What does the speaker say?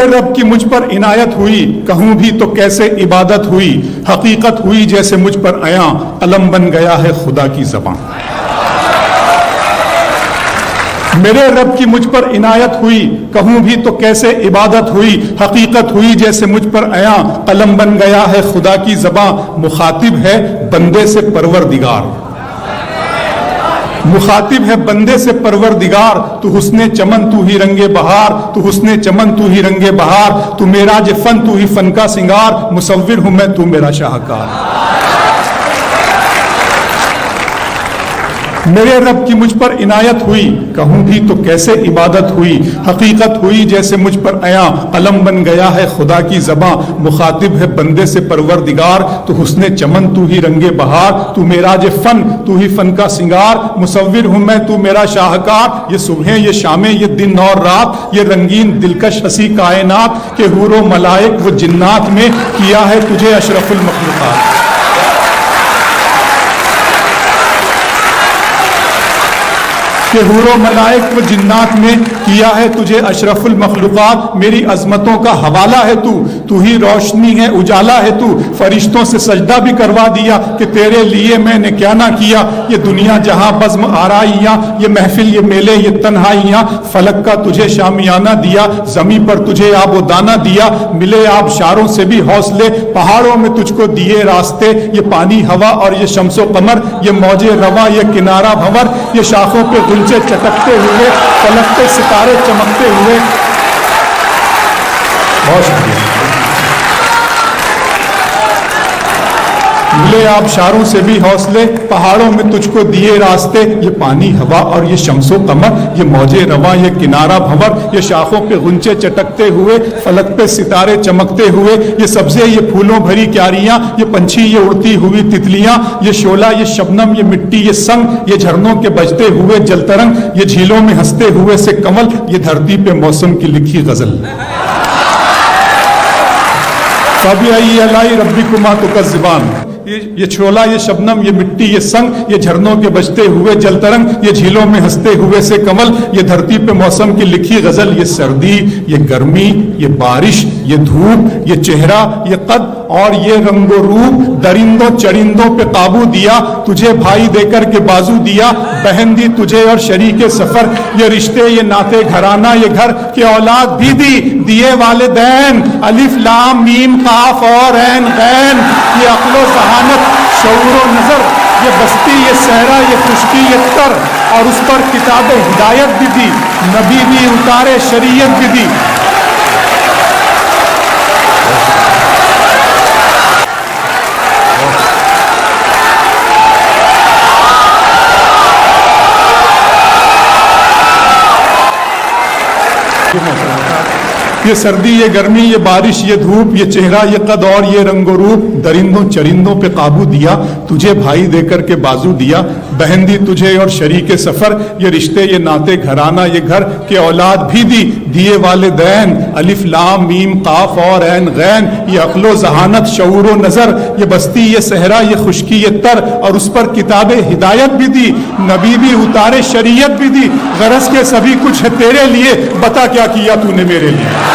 رب کی مجھ پر عنایت ہوئی، کہوں بھی تو کیسے عبادت ہوئی، حقیقت ہوئی جیسے مجھ پر عیاں، قلم بن گیا ہے خدا کی زبان۔ میرے رب کی مجھ پر عنایت ہوئی، کہوں بھی تو کیسے عبادت ہوئی، حقیقت ہوئی جیسے مجھ پر عیاں، قلم بن گیا ہے خدا کی زبان۔ مخاطب ہے بندے سے پروردگار، مخاطب ہے بندے سے پروردگار، تو حسن چمن تو ہی رنگ بہار، تو حسن چمن تو ہی رنگ بہار، تو معراج فن تو ہی فن کا سنگار، مصور ہوں میں تو میرا شاہکار۔ میرے رب کی مجھ پر عنایت ہوئی، کہوں بھی تو کیسے عبادت ہوئی، حقیقت ہوئی جیسے مجھ پر عیاں، قلم بن گیا ہے خدا کی زباں۔ مخاطب ہے بندے سے پروردگار، تو حسن چمن تو ہی رنگ بہار، تو معراج فن تو ہی فن کا سنگار، مصور ہوں میں تو میرا شاہکار۔ یہ صبحیں یہ شامیں یہ دن اور رات، یہ رنگین دلکش ہنسی کائنات، کہ حور و ملائک و جنات میں کیا ہے تجھے اشرف المخلوقات۔ کہ حور و ملائک و جنات میں کیا ہے تجھے اشرف المخلوقات۔ میری عظمتوں کا حوالہ ہے تو ہی روشنی ہے اجالا ہے تو، فرشتوں سے سجدہ بھی کروا دیا کہ تیرے لیے میں نے کیا نہ کیا۔ یہ دنیا جہاں بزم آرائیاں، یہ محفل یہ میلے یہ تنہائیاں، فلک کا تجھے شامیانہ دیا، زمین پر تجھے آب و دانہ دیا، ملے آبشاروں سے بھی حوصلے، پہاڑوں میں تجھ کو دیے راستے، یہ پانی ہوا اور یہ شمس و قمر، یہ موج رواں یہ کنارہ بھنور، یہ شاخوں پہ غنچے چٹکتے ہوئے، فلک پہ ستارے چمکتے ہوئے۔ بہت شکریہ۔ ملے آبشاروں سے بھی حوصلے، پہاڑوں میں تجھ کو دیے راستے، یہ پانی ہوا اور یہ شمس و قمر، یہ موج رواں یہ کنارہ بھنور، یہ شاخوں پہ غنچے چٹکتے ہوئے، فلک پہ ستارے چمکتے ہوئے، یہ سبزے یہ پھولوں بھری کیاریاں، یہ پنچھی یہ اڑتی ہوئی تتلیاں، یہ شعلہ یہ شبنم یہ مٹی یہ سنگ، یہ جھرنوں کے بجتے ہوئے جل ترنگ، یہ جھیلوں میں ہنستے ہوئے سے کمل، یہ دھرتی پہ موسم کی لکھی غزل۔ فَبِأَيِّ آلَاءِ رَبِّكُمَا تُكَذِّبَانِ، یہ چھولا یہ شبنم یہ مٹی یہ سنگ، یہ جھرنوں کے بجتے ہوئے جل ترنگ، یہ جھیلوں میں ہنستے ہوئے سے کمل، یہ دھرتی پہ موسم کی لکھی غزل۔ یہ سردی یہ گرمی یہ بارش یہ دھوپ یہ چہرہ یہ قد اور یہ رنگ و روپ، درندوں چرندوں پہ قابو دیا، تجھے بھائی دے کر کے بازو دیا، بہن دی تجھے اور شریک سفر، یہ رشتے یہ ناطے گھرانہ یہ گھر، کہ اولاد بھی دی دیے والدین، الف لام میم قاف اور عین غین، یہ عقل و ذہانت شعور و نظر، یہ بستی یہ صحرا یہ خشکی یہ تر، اور اس پر کتاب ہدایت بھی دی، نبی بھی اتارے شریعت بھی دی۔ یہ سردی یہ گرمی یہ بارش یہ دھوپ، یہ چہرہ یہ قد اور یہ رنگ و روپ، درندوں چرندوں پہ قابو دیا، تجھے بھائی دے کر کے بازو دیا، بہن دی تجھے اور شریک سفر، یہ رشتے یہ ناطے گھرانہ یہ گھر، کہ اولاد بھی دی دیے والدین، الف لام میم قاف اور عین غین، یہ عقل و ذہانت شعور و نظر، یہ بستی یہ صحرا یہ خشکی یہ تر، اور اس پر کتاب ہدایت بھی دی، نبی بھی اتارے شریعت بھی دی، غرض کے سبھی کچھ ہے تیرے لیے، بتا کیا کیا تو نے میرے لیے۔